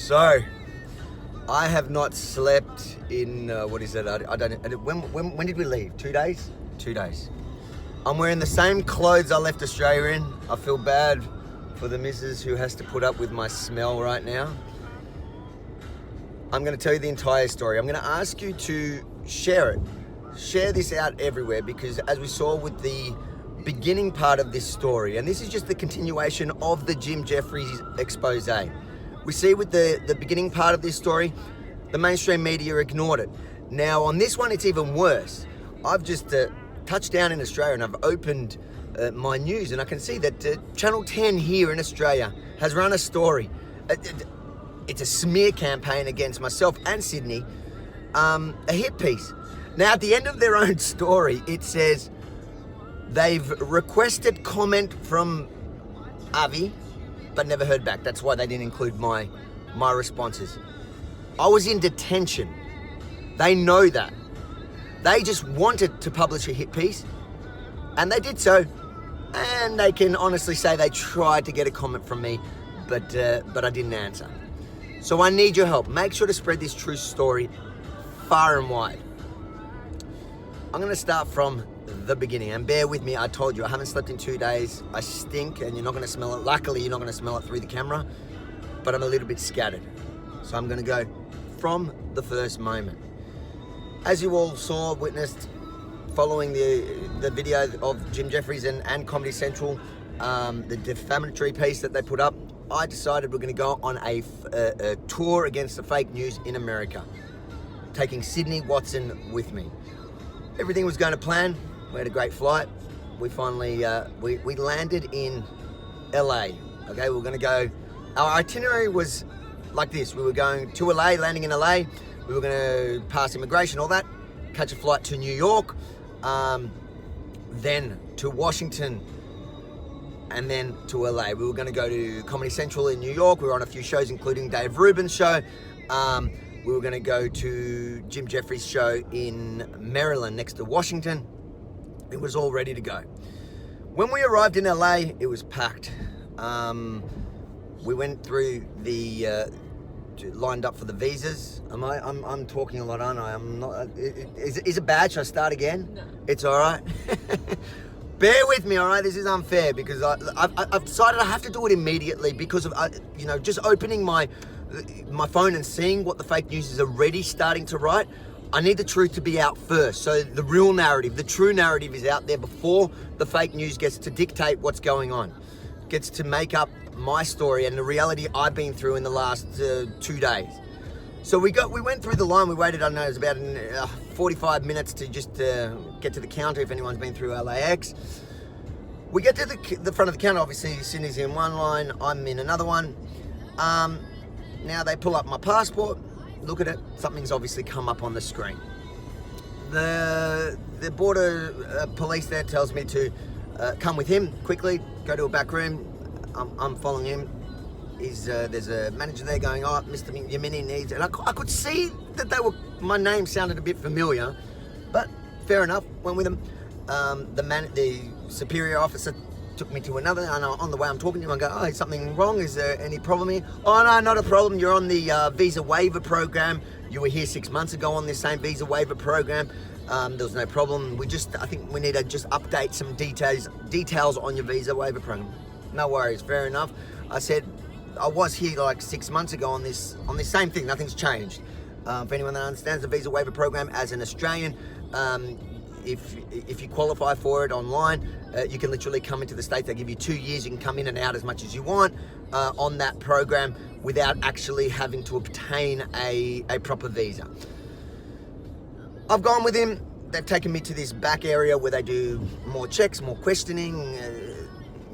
So, I have not slept in, what is it? I don't know. When did we leave? 2 days? 2 days. I'm wearing the same clothes I left Australia in. I feel bad for the missus who has to put up with my smell right now. I'm going to tell you the entire story. I'm going to ask you to share it. Share this out everywhere, because as we saw with the beginning part of this story, and this is just the continuation of the Jim Jeffries expose. We see with the beginning part of this story, the mainstream media ignored it. Now on this one, it's even worse. I've just touched down in Australia and I've opened my news, and I can see that Channel 10 here in Australia has run a story. It's a smear campaign against myself and Sydney, a hit piece. Now at the end of their own story, it says they've requested comment from Avi, but never heard back. That's why they didn't include my responses. I was in detention. They know that. They just wanted to publish a hit piece, and they did so. And they can honestly say they tried to get a comment from me, but I didn't answer. So I need your help. Make sure to spread this true story far and wide. I'm going to start from the beginning, and bear with me. I told you I haven't slept in 2 days. I stink, and you're not going to smell it. Luckily, you're not going to smell it through the camera, but I'm a little bit scattered. So I'm going to go from the first moment. As you all saw, witnessed, following the video of Jim Jeffries and Comedy Central, the defamatory piece that they put up, I decided we're going to go on a tour against the fake news in America, taking Sydney Watson with me. Everything was going to plan. We had a great flight. We finally we landed in LA. Okay, we were going to go. Our itinerary was like this: we were going to LA, landing in LA. We were going to pass immigration, all that, catch a flight to New York, then to Washington, and then to LA. We were going to go to Comedy Central in New York. We were on a few shows, including Dave Rubin's show. We were going to go to Jim Jeffries' show in Maryland, next to Washington. It was all ready to go. When we arrived in LA, it was packed. We went through lined up for the visas. I'm talking a lot, aren't I? I'm not. Is it bad? Should I start again? No. It's all right. Bear with me, all right? This is unfair because I've decided I have to do it immediately because of just opening my phone and seeing what the fake news is already starting to write. I need the truth to be out first. So the real narrative, the true narrative is out there before the fake news gets to dictate what's going on, gets to make up my story and the reality I've been through in the last 2 days. So we went through the line. We waited, I don't know, it was about 45 minutes to just get to the counter if anyone's been through LAX. We get to the front of the counter. Obviously, Sydney's in one line, I'm in another one. Now they pull up my passport, look at it, something's obviously come up on the screen. The border police there tells me to come with him quickly, go to a back room. I'm following him. There's a manager there going, "Oh, Mr. Yamini needs," and I could see that my name sounded a bit familiar, but fair enough, went with him. The superior officer took me to another, and on the way I'm talking to him, I go, "Oh, is something wrong? Is there any problem here?" "Oh, no, not a problem. You're on the visa waiver program. You were here 6 months ago on this same visa waiver program. There was no problem. I think we need to just update some details on your visa waiver program." "No worries, fair enough." I said, "I was here like 6 months ago on this same thing. Nothing's changed." For anyone that understands the visa waiver program, as an Australian, if you qualify for it online, you can literally come into the States. They give you 2 years. You can come in and out as much as you want on that program without actually having to obtain a proper visa. I've gone with him. They've taken me to this back area where they do more checks, more questioning.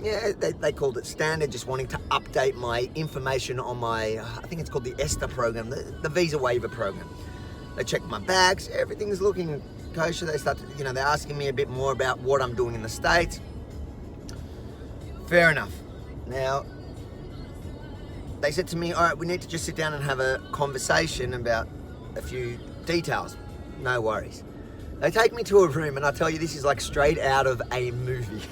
They called it standard, just wanting to update my information on my, I think it's called the ESTA program, the visa waiver program. They checked my bags, everything's looking kosher. They started, they're asking me a bit more about what I'm doing in the States. Fair enough. Now, they said to me, "All right, we need to just sit down and have a conversation about a few details." No worries. They take me to a room, and I tell you, this is like straight out of a movie.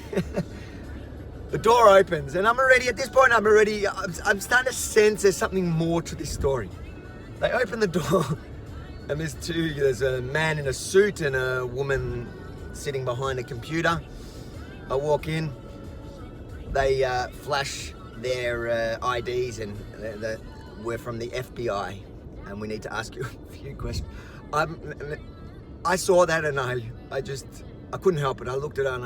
The door opens, and at this point, I'm starting to sense there's something more to this story. They open the door, and there's a man in a suit and a woman sitting behind a computer. I walk in, they flash their IDs, and we're from the FBI, and we need to ask you a few questions. I saw that, and I couldn't help it. I looked at her and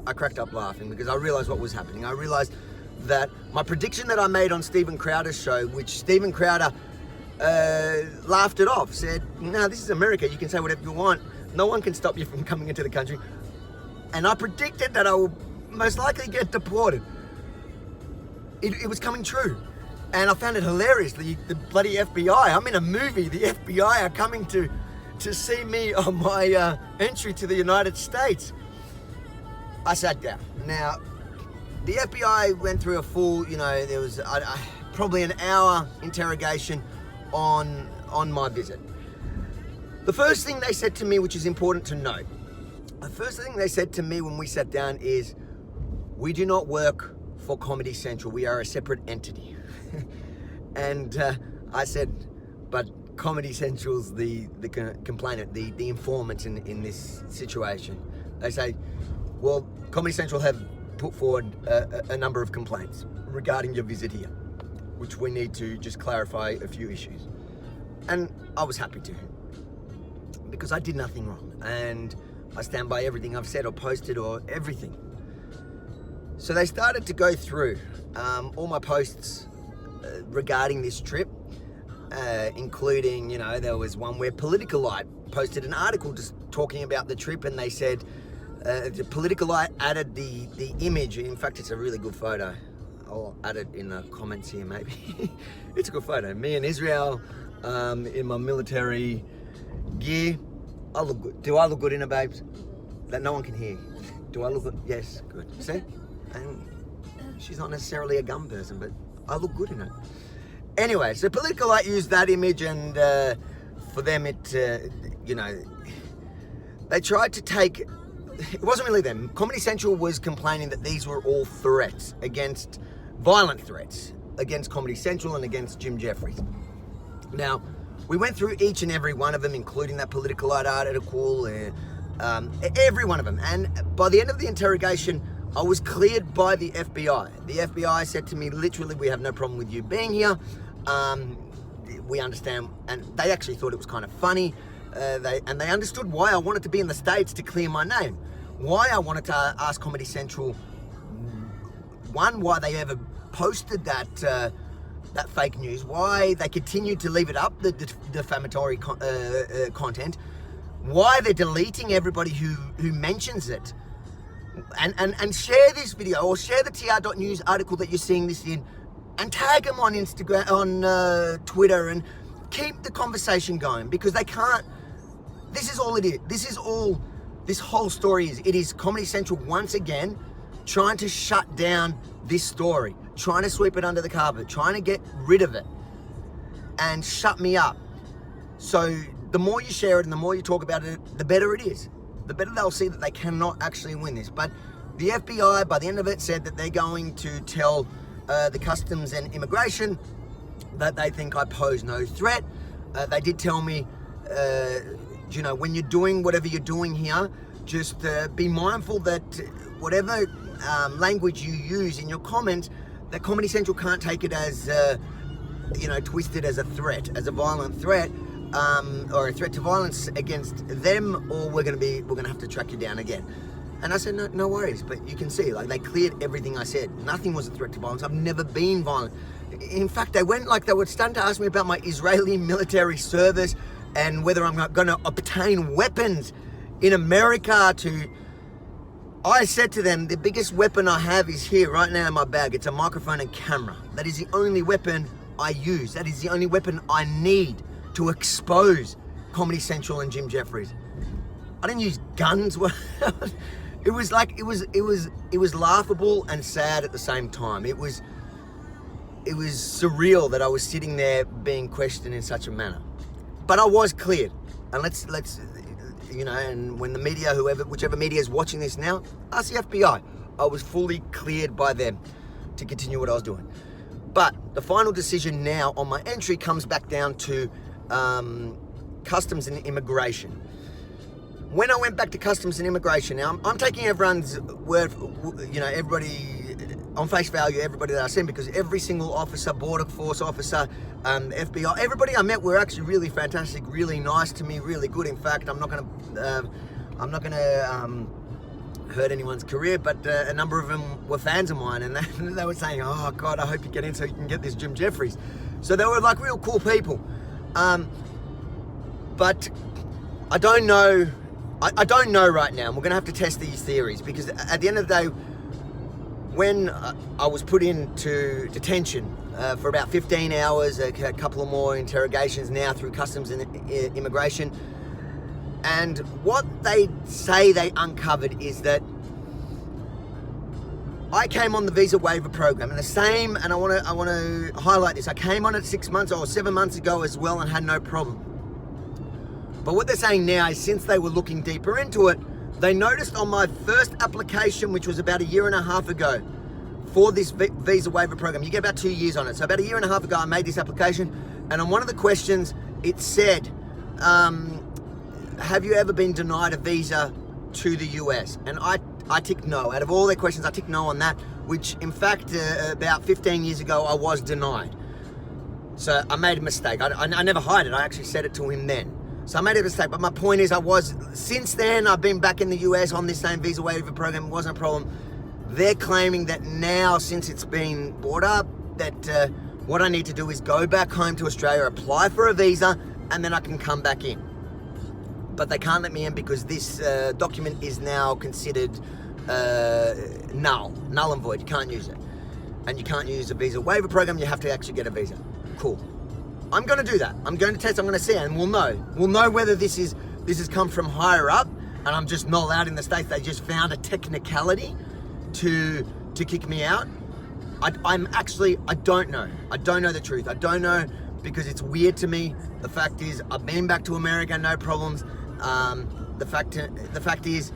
I cracked up laughing because I realized what was happening. I realized that my prediction that I made on Steven Crowder's show, which Steven Crowder laughed it off, said, "No, this is America. You can say whatever you want. No one can stop you from coming into the country." And I predicted that I will most likely get deported. It was coming true. And I found it hilarious. The bloody FBI, I'm in a movie. The FBI are coming to see me on my entry to the United States. I sat down. Now, the FBI went through a full, there was probably an hour interrogation on my visit. The first thing they said to me, which is important to note, the first thing they said to me when we sat down is, "We do not work for Comedy Central. We are a separate entity." And I said, "But Comedy Central's the complainant, the informant in this situation." They say, "Well, Comedy Central have put forward a number of complaints regarding your visit here, which we need to just clarify a few issues." And I was happy to, because I did nothing wrong, and I stand by everything I've said or posted or everything. So they started to go through all my posts regarding this trip, including, there was one where Politicalite posted an article just talking about the trip, and they said the Politicalite added the image. In fact, it's a really good photo. I'll add it in the comments here, maybe. It's a good photo. Me in Israel, in my military gear. I look good. Do I look good in it, babes? That no one can hear. Do I look good? Yes, good. See? And she's not necessarily a gun person, but I look good in it. Anyway, so Politicalite used that image, and for them they tried to take, it wasn't really them. Comedy Central was complaining that these were all threats, violent threats against Comedy Central and against Jim Jeffries. Now, we went through each and every one of them, including that Politicalite article, every one of them. And by the end of the interrogation, I was cleared by the FBI. The FBI said to me, literally, "We have no problem with you being here. We understand," and they actually thought it was kind of funny. They understood why I wanted to be in the States to clear my name. Why I wanted to ask Comedy Central, one, why they ever posted that fake news, why they continued to leave it up, the defamatory content, why they're deleting everybody who mentions it. And share this video, or share the tr.news article that you're seeing this in, and tag them on Instagram, on Twitter, and keep the conversation going, because they can't. This is all it is. This whole story is. It is Comedy Central once again trying to shut down this story, trying to sweep it under the carpet, trying to get rid of it and shut me up. So the more you share it and the more you talk about it, the better it is. The better they'll see that they cannot actually win this. But the FBI, by the end of it, said that they're going to tell the Customs and Immigration that they think I pose no threat. They did tell me, when you're doing whatever you're doing here, just be mindful that whatever language you use in your comments, that Comedy Central can't take it as, twisted as a threat, as a violent threat, or a threat to violence against them, or we're gonna have to track you down again. And I said, no worries, but you can see, they cleared everything I said. Nothing was a threat to violence. I've never been violent. In fact, they were starting to ask me about my Israeli military service and whether I'm gonna obtain weapons in America I said to them, the biggest weapon I have is here right now in my bag. It's a microphone and camera. That is the only weapon I use. That is the only weapon I need to expose Comedy Central and Jim Jeffries. I didn't use guns. It was laughable and sad at the same time. It was surreal that I was sitting there being questioned in such a manner. But I was cleared. And let's and when the media, whichever media is watching this now, ask the FBI. I was fully cleared by them to continue what I was doing. But the final decision now on my entry comes back down to customs and immigration. When I went back to customs and immigration, now I'm taking everyone's word, everybody on face value, everybody that I seen, because every single officer, border force officer, FBI, everybody I met were actually really fantastic, really nice to me, really good. In fact, I'm not gonna hurt anyone's career, but a number of them were fans of mine, and they were saying, "Oh God, I hope you get in so you can get this Jim Jeffries." So they were like real cool people. But I don't know. I don't know right now. And we're gonna have to test these theories, because at the end of the day, when I was put into detention for about 15 hours, a couple of more interrogations now through customs and immigration, and what they say they uncovered is that I came on the visa waiver program, and I want to highlight this. I came on it 6 months or 7 months ago as well and had no problem. But what they're saying now is, since they were looking deeper into it, they noticed on my first application, which was about 1.5 years ago, for this visa waiver program, you get about 2 years on it. So about 1.5 years ago, I made this application, and on one of the questions, it said, have you ever been denied a visa to the US? And I ticked no. Out of all their questions, I ticked no on that, which in fact, about 15 years ago, I was denied. So I made a mistake. I never hid it. I actually said it to him then. So I made a mistake, but my point is, since then, I've been back in the US on this same visa waiver program. It wasn't a problem. They're claiming that now, since it's been brought up, that what I need to do is go back home to Australia, apply for a visa, and then I can come back in. But they can't let me in because this document is now considered null and void. You can't use it. And you can't use a visa waiver program. You have to actually get a visa. Cool. I'm going to do that. I'm going to test. I'm going to see, and we'll know. We'll know whether this has come from higher up, and I'm just not allowed in the States. They just found a technicality to kick me out. I don't know. I don't know the truth. I don't know, because it's weird to me. The fact is, I've been back to America, no problems. The fact is,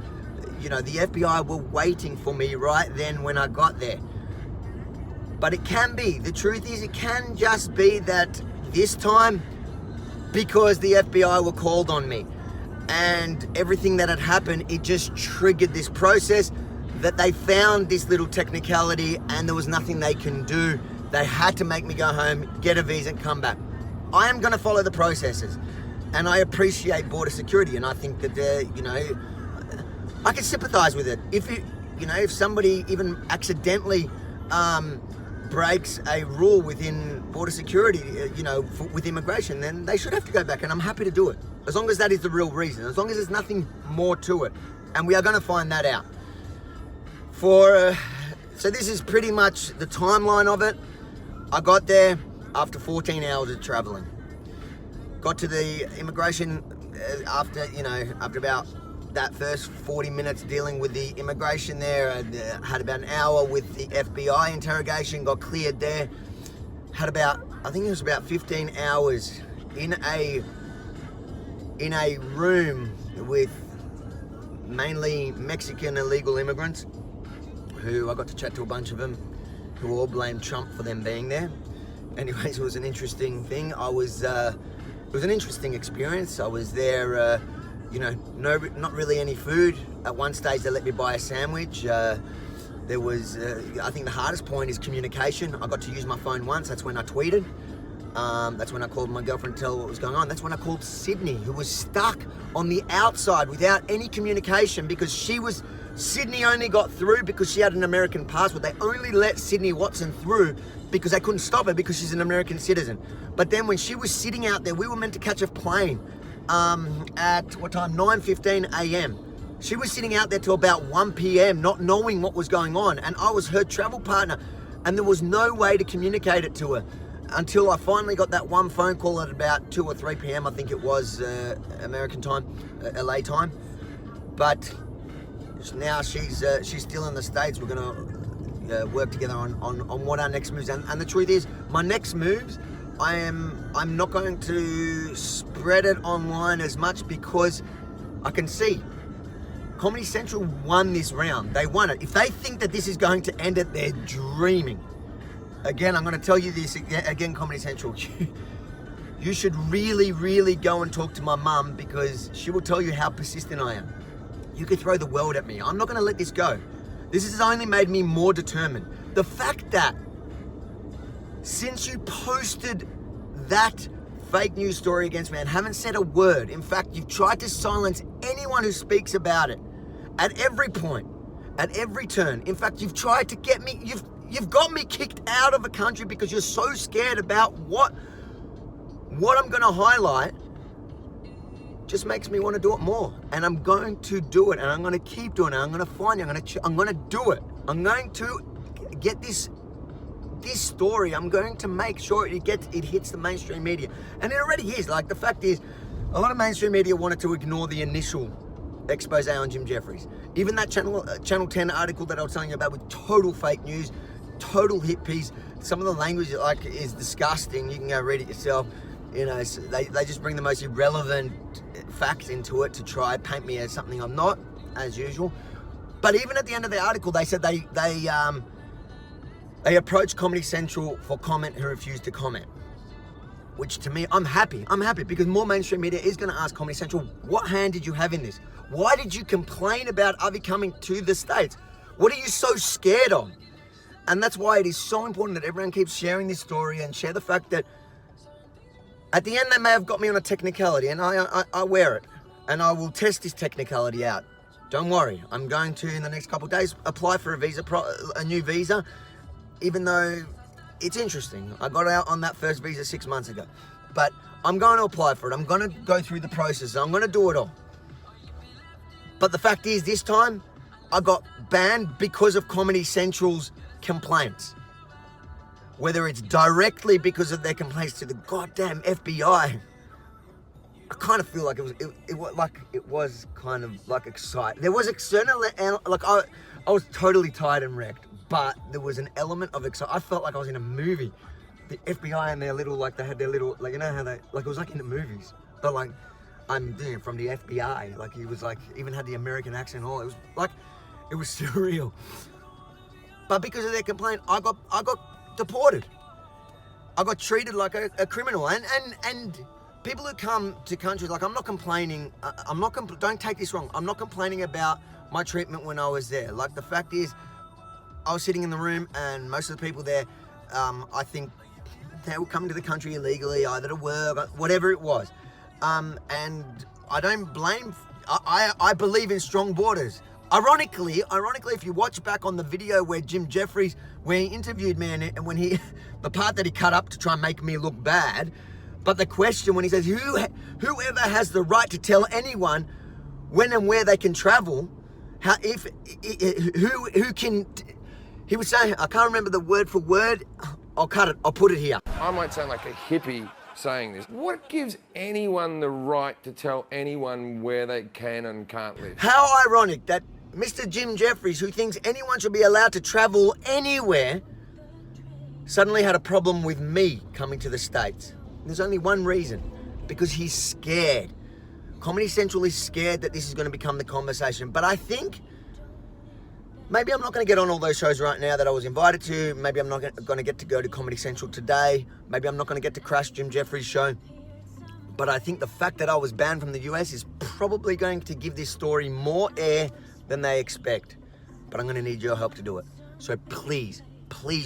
the FBI were waiting for me right then when I got there. But it can be. The truth is, it can just be that this time, because the FBI were called on me and everything that had happened, it just triggered this process that they found this little technicality and there was nothing they can do. They had to make me go home, get a visa, and come back. I am going to follow the processes, and I appreciate border security, and I think that I can sympathize with it. If somebody even accidentally breaks a rule within border security, with immigration, then they should have to go back, and I'm happy to do it, as long as that is the real reason, as long as there's nothing more to it, and we are going to find that out. So this is pretty much the timeline of it. I got there after 14 hours of traveling. Got to the immigration after about that first 40 minutes dealing with the immigration there. I had about an hour with the FBI interrogation, got cleared there. Had I think it was about 15 hours in a room with mainly Mexican illegal immigrants, who I got to chat to a bunch of them, who all blamed Trump for them being there. Anyways, it was an interesting thing. It was an interesting experience. I was there, not really any food. At one stage, they let me buy a sandwich. There was, I think the hardest point is communication. I got to use my phone once. That's when I tweeted. That's when I called my girlfriend to tell her what was going on. That's when I called Sydney, who was stuck on the outside without any communication, because Sydney only got through because she had an American passport. They only let Sydney Watson through because they couldn't stop her because she's an American citizen. But then when she was sitting out there, we were meant to catch a plane at what time? 9:15 a.m. She was sitting out there till about 1 p.m. not knowing what was going on, and I was her travel partner, and there was no way to communicate it to her until I finally got that one phone call at about 2 or 3 p.m. I think it was American time, LA time. But now she's still in the States. We're gonna work together on what our next moves. And the truth is, my next moves, I'm not going to spread it online as much, because I can see Comedy Central won this round. They won it. If they think that this is going to end it, they're dreaming. Again, I'm going to tell you this again, Comedy Central. You should really, really go and talk to my mum, because she will tell you how persistent I am. You could throw the world at me. I'm not going to let this go. This has only made me more determined. The fact that since you posted that fake news story against me and haven't said a word, in fact, you've tried to silence anyone who speaks about it at every point, at every turn. In fact, you've tried to get me, you've got me kicked out of a country because you're so scared about what I'm going to highlight. Just makes me want to do it more, and I'm going to do it, and I'm going to keep doing it. I'm going to find you. I'm going to do it. I'm going to get this story. I'm going to make sure it hits the mainstream media, and it already is. Like, the fact is, a lot of mainstream media wanted to ignore the initial expose on Jim Jeffries. Even that Channel 10 article that I was telling you about with total fake news, total hit piece. Some of the language is disgusting. You can go read it yourself. You know, so they just bring the most irrelevant facts into it to try and paint me as something I'm not, as usual. But even at the end of the article, they said they approached Comedy Central for comment who refused to comment. Which, to me, I'm happy. I'm happy because more mainstream media is going to ask Comedy Central, what hand did you have in this? Why did you complain about Avi coming to the States? What are you so scared of? And that's why it is so important that everyone keeps sharing this story and share the fact that at the end, they may have got me on a technicality, and I wear it, and I will test this technicality out. Don't worry, I'm going to, in the next couple of days, apply for a new visa, even though it's interesting. I got out on that first visa 6 months ago, but I'm going to apply for it. I'm going to go through the process. I'm going to do it all. But the fact is, this time, I got banned because of Comedy Central's complaints. Whether it's directly because of their complaints to the goddamn FBI, I kind of feel like it was kind of like exciting. There was a certain like I was totally tired and wrecked, but there was an element of excitement. I felt like I was in a movie. The FBI and their little, like, they had their little, like, you know how they, like, it was like in the movies, but like, I'm doing it from the FBI. Like, he was like, even had the American accent. All it was like, it was surreal. But because of their complaint, I got deported. I got treated like a criminal, and people who come to countries, like, I'm not complaining. Don't take this wrong. I'm not complaining about my treatment when I was there. Like, the fact is, I was sitting in the room, and most of the people there, I think they were coming to the country illegally, either to work, whatever it was. And I don't blame. I believe in strong borders. Ironically, if you watch back on the video where Jim Jeffries, where he interviewed me, and when the part that he cut up to try and make me look bad, but the question when he says, whoever has the right to tell anyone when and where they can travel, who can, he was saying, I can't remember the word for word, I'll cut it, I'll put it here. I might sound like a hippie saying this. What gives anyone the right to tell anyone where they can and can't live? How ironic that Mr. Jim Jeffries, who thinks anyone should be allowed to travel anywhere, suddenly had a problem with me coming to the States. There's only one reason, because he's scared. Comedy Central is scared that this is going to become the conversation. But I think maybe I'm not going to get on all those shows right now that I was invited to. Maybe I'm not going to get to go to Comedy Central today. Maybe I'm not going to get to crash Jim Jeffries' show. But I think the fact that I was banned from the US is probably going to give this story more air than they expect. But I'm going to need your help to do it. So please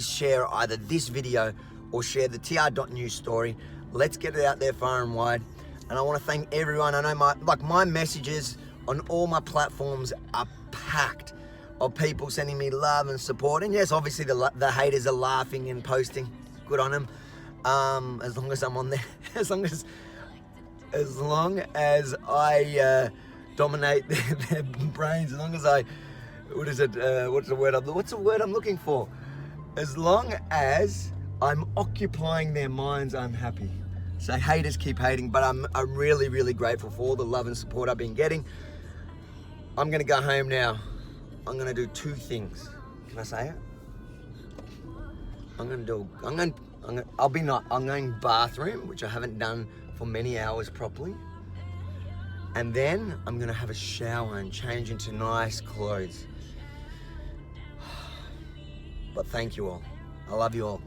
share either this video or share the tr.news story. Let's get it out there far and wide. And I want to thank everyone. I know my messages on all my platforms are packed of people sending me love and support. And yes, obviously the haters are laughing and posting. Good on them. As long as I'm on there, as long as I dominate their brains, as long as I, what's the word I'm looking for? As long as I'm occupying their minds, I'm happy. So haters keep hating, but I'm really, really grateful for all the love and support I've been getting. I'm gonna go home now. I'm gonna do two things. Can I say it? I'm going bathroom, which I haven't done for many hours properly. And then I'm gonna have a shower and change into nice clothes. But thank you all. I love you all.